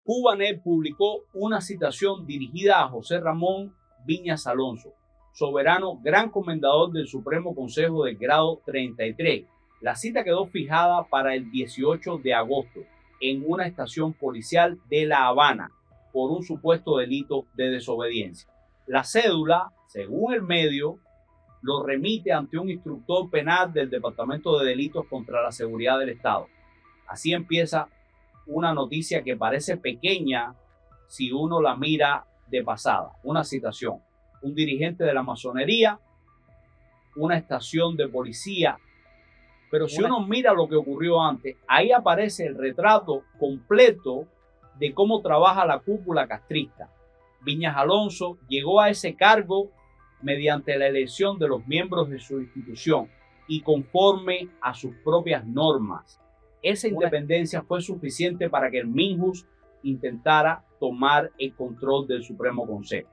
Cubanet publicó una citación dirigida a José Ramón Viñas Alonso, soberano gran comendador del Supremo Consejo del grado 33. La cita quedó fijada para el 18 de agosto en una estación policial de La Habana por un supuesto delito de desobediencia. La cédula, según el medio, lo remite ante un instructor penal del Departamento de Delitos contra la Seguridad del Estado. Así empieza una noticia que parece pequeña si uno la mira de pasada. Una citación: un dirigente de la masonería, una estación de policía. Pero si uno mira lo que ocurrió antes, ahí aparece el retrato completo de cómo trabaja la cúpula castrista. Viñas Alonso llegó a ese cargo mediante la elección de los miembros de su institución y conforme a sus propias normas. Esa independencia fue suficiente para que el Minjus intentara tomar el control del Supremo Consejo.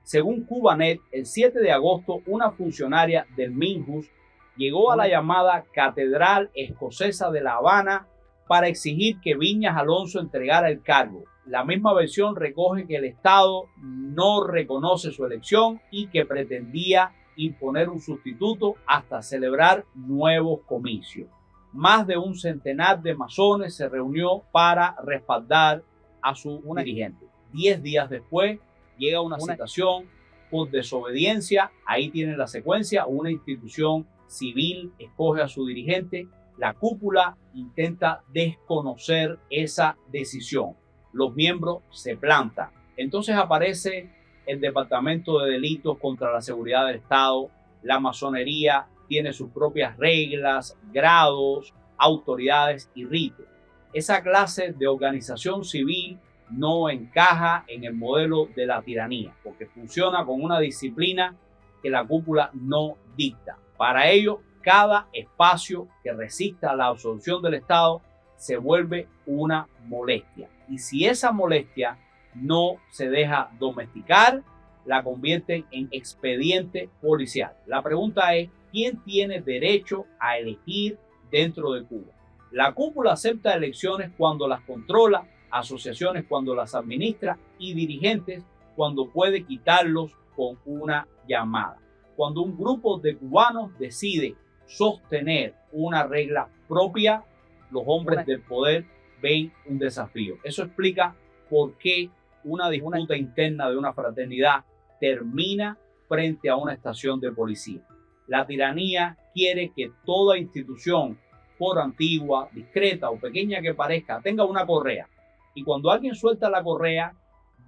Según Cubanet, el 7 de agosto, una funcionaria del Minjus llegó a la llamada Catedral Escocesa de La Habana para exigir que Viñas Alonso entregara el cargo. La misma versión recoge que el Estado no reconoce su elección y que pretendía imponer un sustituto hasta celebrar nuevos comicios. Más de un centenar de masones se reunió para respaldar a su dirigente. 10 días después llega una citación por desobediencia. Ahí tienen la secuencia: una institución civil escoge a su dirigente, la cúpula intenta desconocer esa decisión, los miembros se plantan. Entonces aparece el Departamento de Delitos contra la Seguridad del Estado. La masonería tiene sus propias reglas, grados, autoridades y ritos. Esa clase de organización civil no encaja en el modelo de la tiranía, porque funciona con una disciplina que la cúpula no dicta. Para ello, cada espacio que resista a la absolución del Estado se vuelve una molestia. Y si esa molestia no se deja domesticar, la convierten en expediente policial. La pregunta es: ¿quién tiene derecho a elegir dentro de Cuba? La cúpula acepta elecciones cuando las controla, asociaciones cuando las administra y dirigentes cuando puede quitarlos con una llamada. Cuando un grupo de cubanos decide sostener una regla propia, los hombres del poder ven un desafío. Eso explica por qué una disputa interna de una fraternidad termina frente a una estación de policía. La tiranía quiere que toda institución, por antigua, discreta o pequeña que parezca, tenga una correa. Y cuando alguien suelta la correa,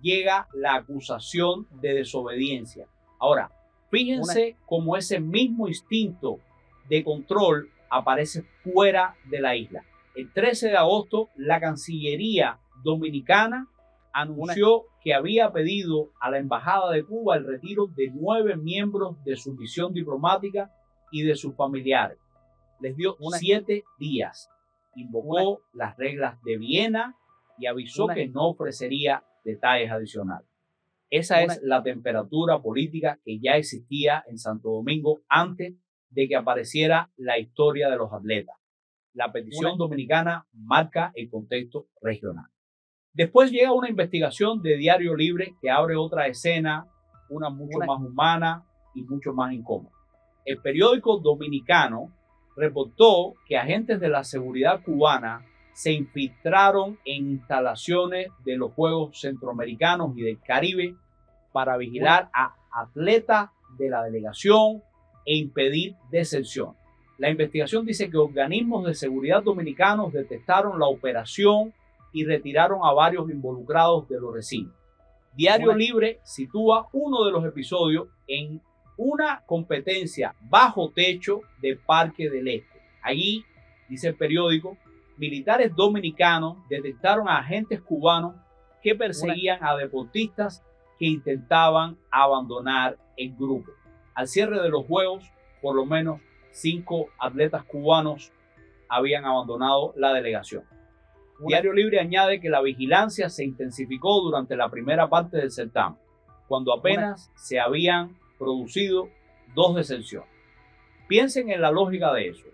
llega la acusación de desobediencia. Ahora, fíjense cómo ese mismo instinto de control aparece fuera de la isla. El 13 de agosto, la Cancillería Dominicana anunció que había pedido a la Embajada de Cuba el retiro de 9 miembros de su misión diplomática y de sus familiares. Les dio 7 días. Invocó las reglas de Viena y avisó que no ofrecería detalles adicionales. Esa es la temperatura política que ya existía en Santo Domingo antes de que apareciera la historia de los atletas. La petición dominicana marca el contexto regional. Después llega una investigación de Diario Libre que abre otra escena, una mucho más humana y mucho más incómoda. El periódico dominicano reportó que agentes de la seguridad cubana se infiltraron en instalaciones de los Juegos Centroamericanos y del Caribe para vigilar a atletas de la delegación e impedir deserción. La investigación dice que organismos de seguridad dominicanos detectaron la operación y retiraron a varios involucrados de los recintos. Diario Libre sitúa uno de los episodios en una competencia bajo techo de Parque del Este. Allí, dice el periódico, militares dominicanos detectaron a agentes cubanos que perseguían a deportistas que intentaban abandonar el grupo. Al cierre de los Juegos, por lo menos 5 atletas cubanos habían abandonado la delegación. Diario Libre añade que la vigilancia se intensificó durante la primera parte del certamen, cuando apenas se habían producido 2 deserciones. Piensen en la lógica de eso.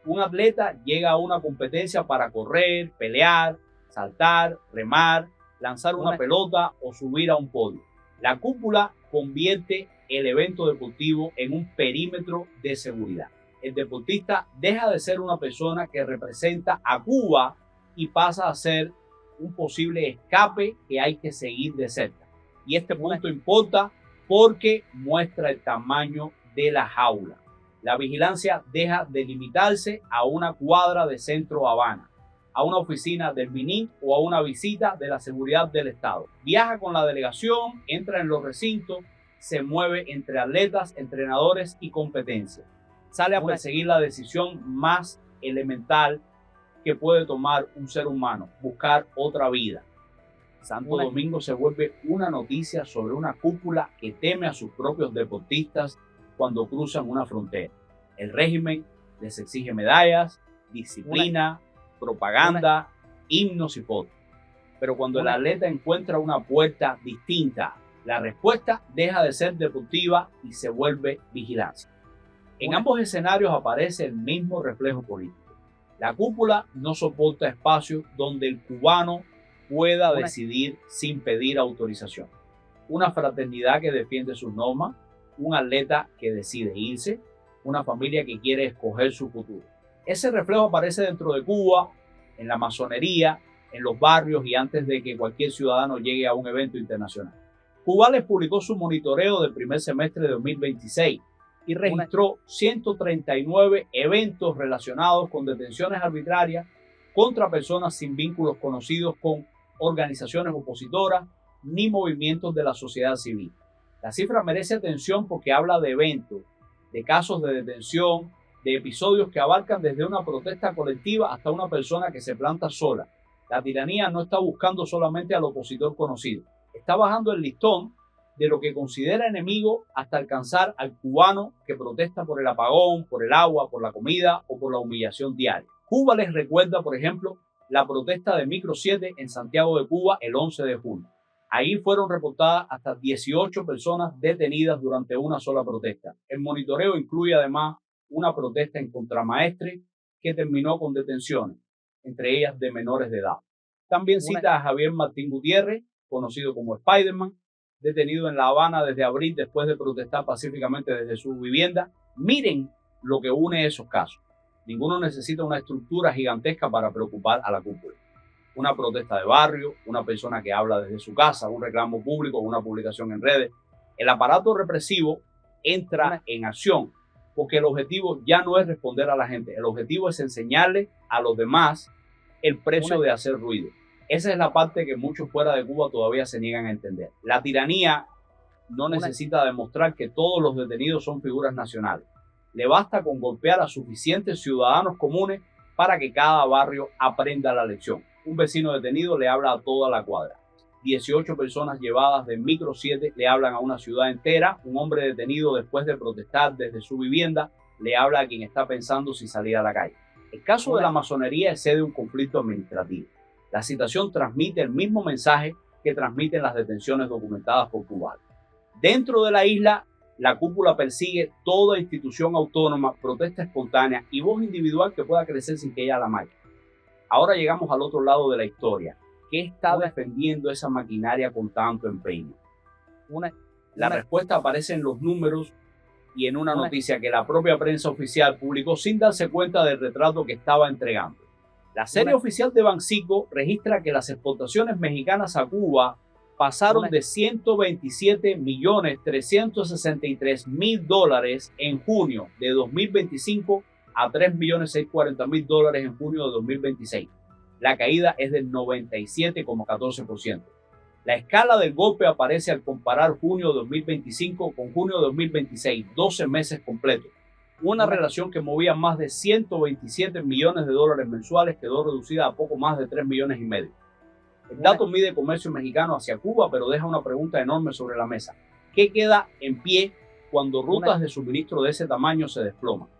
Un atleta llega a una competencia para correr, pelear, saltar, remar, lanzar una pelota o subir a un podio. La cúpula convierte el evento deportivo en un perímetro de seguridad. El deportista deja de ser una persona que representa a Cuba y pasa a ser un posible escape que hay que seguir de cerca. Y este punto importa porque muestra el tamaño de la jaula. La vigilancia deja de limitarse a una cuadra de Centro Habana, a una oficina del MININ o a una visita de la seguridad del Estado. Viaja con la delegación, entra en los recintos, se mueve entre atletas, entrenadores y competencias. Sale a perseguir la decisión más elemental que puede tomar un ser humano, buscar otra vida. Santo Domingo se vuelve una noticia sobre una cúpula que teme a sus propios deportistas cuando cruzan una frontera. El régimen les exige medallas, disciplina, propaganda, himnos y fotos. Pero cuando el atleta encuentra una puerta distinta, la respuesta deja de ser deportiva y se vuelve vigilancia. En ambos escenarios aparece el mismo reflejo político. La cúpula no soporta espacios donde el cubano pueda decidir sin pedir autorización. Una fraternidad que defiende sus normas, un atleta que decide irse, una familia que quiere escoger su futuro. Ese reflejo aparece dentro de Cuba, en la masonería, en los barrios y antes de que cualquier ciudadano llegue a un evento internacional. Cubales publicó su monitoreo del primer semestre de 2026 y registró 139 eventos relacionados con detenciones arbitrarias contra personas sin vínculos conocidos con organizaciones opositoras ni movimientos de la sociedad civil. La cifra merece atención porque habla de eventos, de casos de detención, de episodios que abarcan desde una protesta colectiva hasta una persona que se planta sola. La tiranía no está buscando solamente al opositor conocido, está bajando el listón de lo que considera enemigo hasta alcanzar al cubano que protesta por el apagón, por el agua, por la comida o por la humillación diaria. Cuba les recuerda, por ejemplo, la protesta de Micro 7 en Santiago de Cuba el 11 de junio. Ahí fueron reportadas hasta 18 personas detenidas durante una sola protesta. El monitoreo incluye además una protesta en contramaestre que terminó con detenciones, entre ellas de menores de edad. También cita a Javier Martín Gutiérrez, conocido como Spider-Man, detenido en La Habana desde abril después de protestar pacíficamente desde su vivienda. Miren lo que une esos casos. Ninguno necesita una estructura gigantesca para preocupar a la cúpula. Una protesta de barrio, una persona que habla desde su casa, un reclamo público, una publicación en redes. El aparato represivo entra en acción porque el objetivo ya no es responder a la gente. El objetivo es enseñarle a los demás el precio de hacer ruido. Esa es la parte que muchos fuera de Cuba todavía se niegan a entender. La tiranía no necesita demostrar que todos los detenidos son figuras nacionales. Le basta con golpear a suficientes ciudadanos comunes para que cada barrio aprenda la lección. Un vecino detenido le habla a toda la cuadra. 18 personas llevadas de Micro 7 le hablan a una ciudad entera. Un hombre detenido después de protestar desde su vivienda le habla a quien está pensando si salir a la calle. El caso de la masonería excede un conflicto administrativo. La citación transmite el mismo mensaje que transmiten las detenciones documentadas por cubanos. Dentro de la isla, la cúpula persigue toda institución autónoma, protesta espontánea y voz individual que pueda crecer sin que ella la marque. Ahora llegamos al otro lado de la historia. ¿Qué está defendiendo esa maquinaria con tanto empeño? La respuesta aparece en los números y en una noticia que la propia prensa oficial publicó sin darse cuenta del retrato que estaba entregando. La serie oficial de Banxico registra que las exportaciones mexicanas a Cuba pasaron de $127.363.000 en junio de 2025 a $3.640.000 en junio de 2026. La caída es del 97,14%. La escala del golpe aparece al comparar junio de 2025 con junio de 2026, 12 meses completos. Una relación que movía más de $127 millones mensuales quedó reducida a poco más de 3,5 millones. El dato mide comercio mexicano hacia Cuba, pero deja una pregunta enorme sobre la mesa. ¿Qué queda en pie cuando rutas de suministro de ese tamaño se desploman?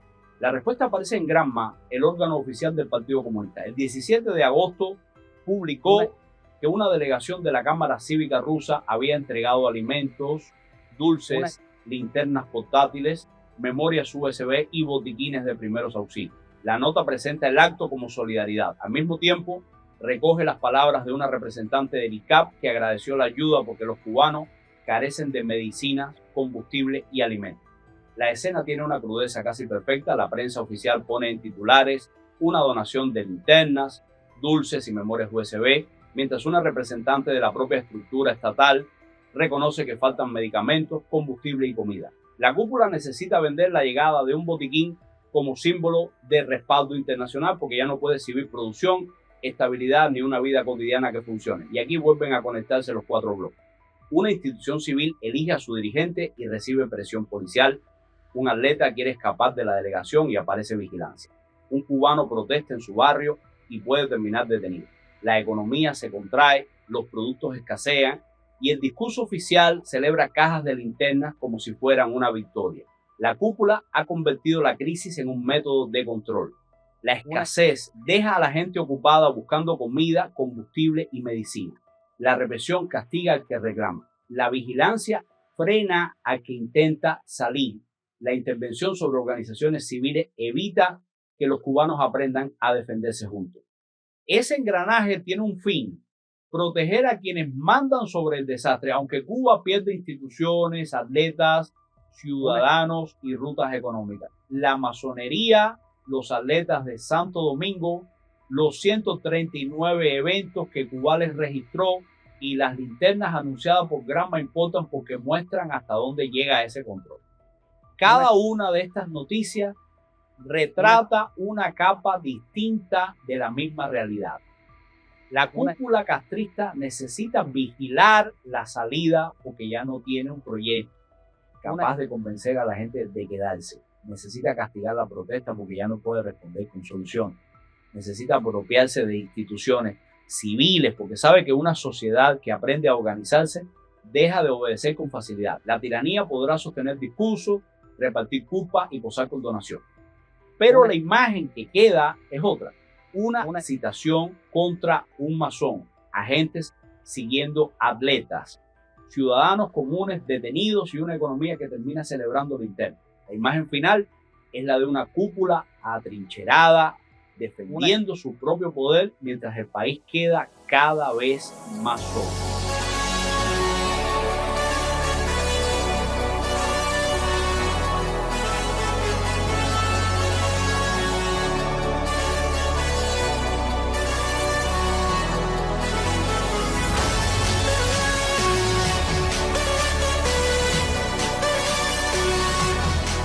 La respuesta aparece en Granma, el órgano oficial del Partido Comunista. El 17 de agosto publicó que una delegación de la Cámara Cívica rusa había entregado alimentos, dulces, linternas portátiles, memorias USB y botiquines de primeros auxilios. La nota presenta el acto como solidaridad. Al mismo tiempo, recoge las palabras de una representante del ICAP que agradeció la ayuda porque los cubanos carecen de medicinas, combustible y alimentos. La escena tiene una crudeza casi perfecta. La prensa oficial pone en titulares una donación de linternas, dulces y memorias USB, mientras una representante de la propia estructura estatal reconoce que faltan medicamentos, combustible y comida. La cúpula necesita vender la llegada de un botiquín como símbolo de respaldo internacional porque ya no puede exhibir producción, estabilidad ni una vida cotidiana que funcione. Y aquí vuelven a conectarse los cuatro bloques. Una institución civil elige a su dirigente y recibe presión policial. Un atleta quiere escapar de la delegación y aparece vigilancia. Un cubano protesta en su barrio y puede terminar detenido. La economía se contrae, los productos escasean y el discurso oficial celebra cajas de linternas como si fueran una victoria. La cúpula ha convertido la crisis en un método de control. La escasez deja a la gente ocupada buscando comida, combustible y medicina. La represión castiga al que reclama. La vigilancia frena al que intenta salir. La intervención sobre organizaciones civiles evita que los cubanos aprendan a defenderse juntos. Ese engranaje tiene un fin: proteger a quienes mandan sobre el desastre, aunque Cuba pierde instituciones, atletas, ciudadanos y rutas económicas. La masonería, los atletas de Santo Domingo, los 139 eventos que Cuba les registró y las linternas anunciadas por Granma importan porque muestran hasta dónde llega ese control. Cada una de estas noticias retrata una capa distinta de la misma realidad. La cúpula castrista necesita vigilar la salida porque ya no tiene un proyecto capaz de convencer a la gente de quedarse. Necesita castigar la protesta porque ya no puede responder con soluciones. Necesita apropiarse de instituciones civiles porque sabe que una sociedad que aprende a organizarse deja de obedecer con facilidad. La tiranía podrá sostener discursos, repartir culpa y posar con donación. Pero la imagen que queda es otra. Una citación contra un masón, agentes siguiendo atletas, ciudadanos comunes detenidos y una economía que termina celebrando lo interno. La imagen final es la de una cúpula atrincherada, defendiendo su propio poder mientras el país queda cada vez más solo.